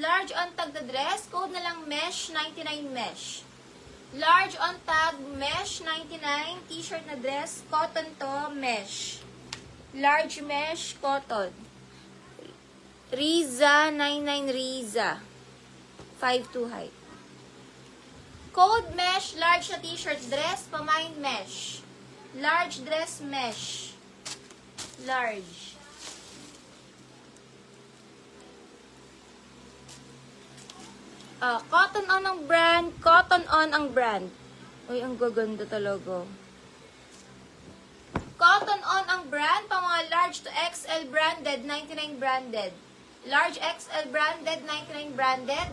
large on tag na dress, code na lang mesh, 99 mesh. Large on tag, mesh, 99, t-shirt na dress, cotton to, mesh. Large mesh, cotton. Riza, 99 Riza. 5'2" height. Code mesh, large na t-shirt dress, pamain mesh. Large dress mesh. Large. Cotton on ang brand. Cotton on ang brand. Uy, ang gaganda talaga. Cotton on ang brand. Pang mga large to XL branded, 99 branded. Large XL branded, 99 branded.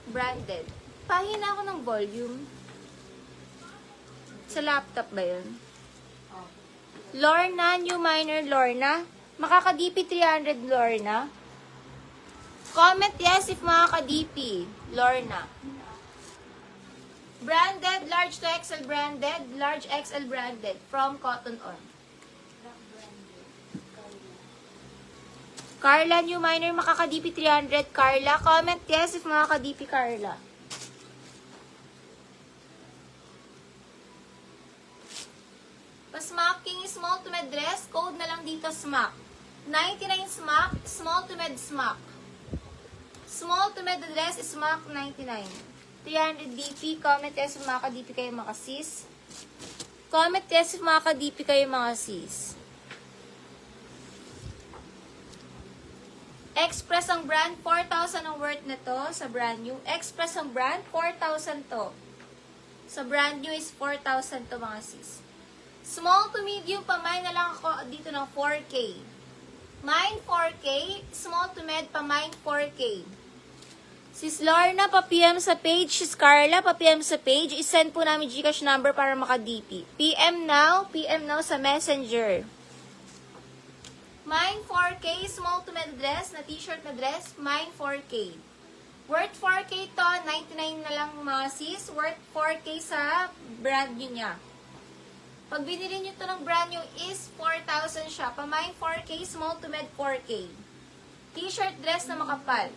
Branded. Pahina ako ng volume. Sa laptop ba yun? Lorna, new minor Lorna. Makaka-DP 300 Lorna. Comment yes if makaka-DP. Lorna. Branded, large to XL branded, large XL branded from Cotton On. Carla, new minor, makaka-DP 300. Carla, comment yes if makaka-DP Carla. Pasmacking small to med dress, code na lang dito smack. 99 smack, small to med smack. Small to med dress is smack 99. 300 DP, comment yes if makaka-DP kayo mga sis. Comment yes if makaka-DP kayo mga sis. Express ang brand, 4,000 ang worth na to sa brand new. Express ang brand, 4,000 to. Sa brand new is 4,000 to mga sis. Small to medium, pamain na lang ako dito ng 4K. Mine 4K, small to med, pamain 4K. Sis Lorna, pa-PM sa page. Sis Carla, pa-PM sa page. I-send po namin Gcash number para maka-DP. PM now sa Messenger. Mine 4K, small to med dress, na t-shirt na dress, mine 4K. Worth 4K to, 99 na lang mga sis. Worth 4K sa brand new niya. Pag binili nyo to ng brand new is 4,000 siya. Pamain 4K, small to med 4K. T-shirt dress na makapal.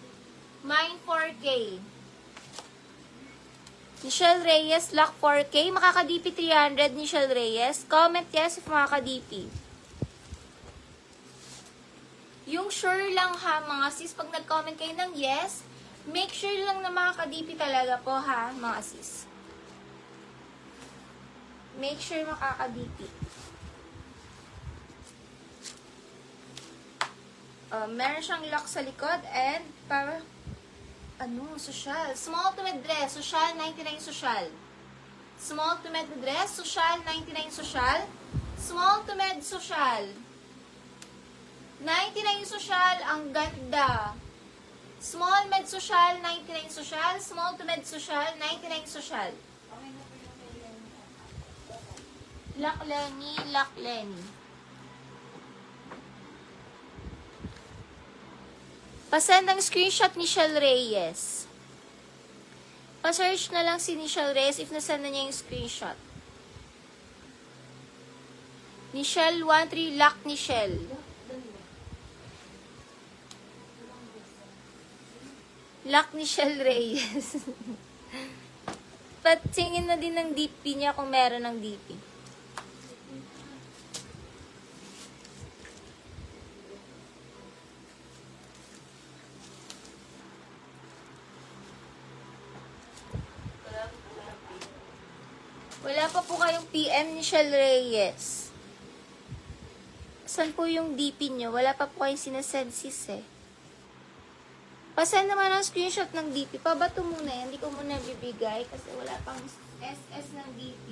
Mine 4K. Michelle Reyes, lock 4K. Makaka-DP 300, Michelle Reyes. Comment yes if makaka-DP. Yung sure lang ha, mga sis, pag nag-comment kayo ng yes, make sure lang na makaka-DP talaga po ha, mga sis. Make sure makaka-DP. Meron siyang lock sa likod and para social. Small to med dress, social, 99 social. Small to med dress, social, 99 social. Small to med social. 99 social, ang ganda. Small med social, 99 social. Small to med social, 99 social. Lock Lenny, Lock Lenny. Pasend ang screenshot ni Michelle Reyes. Pa-search na lang si Michelle Reyes if nasend na niya yung screenshot. Michelle 13 Lock Michelle. Lock Michelle Reyes. Patingin na din ng DP niya kung meron ng DP. Wala pa po kayong PM ni Michelle Reyes. Saan po yung DP nyo? Wala pa po kayong sinasend sis eh. Pasend naman ang screenshot ng DP. Pabato muna yan. Hindi ko muna bibigay kasi wala pang SS ng DP.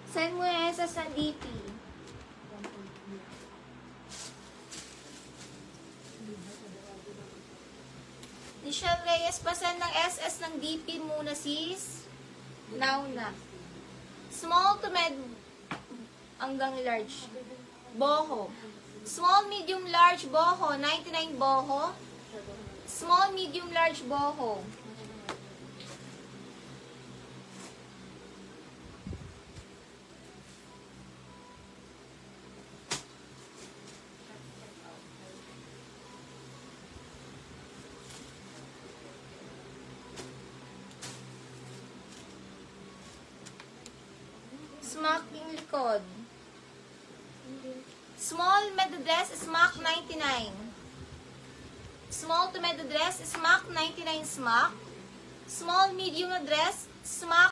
Send mo yung SS ng DP. Michelle Reyes, pasend ng SS ng DP muna sis. Now na. Small to med hanggang large. Boho. Small, medium, large, boho. 99 boho. Small, medium, large, boho. Smock yung likod. Small med dress, smock 99. Small to med dress, smock 99 smock. Small medium na dress, smock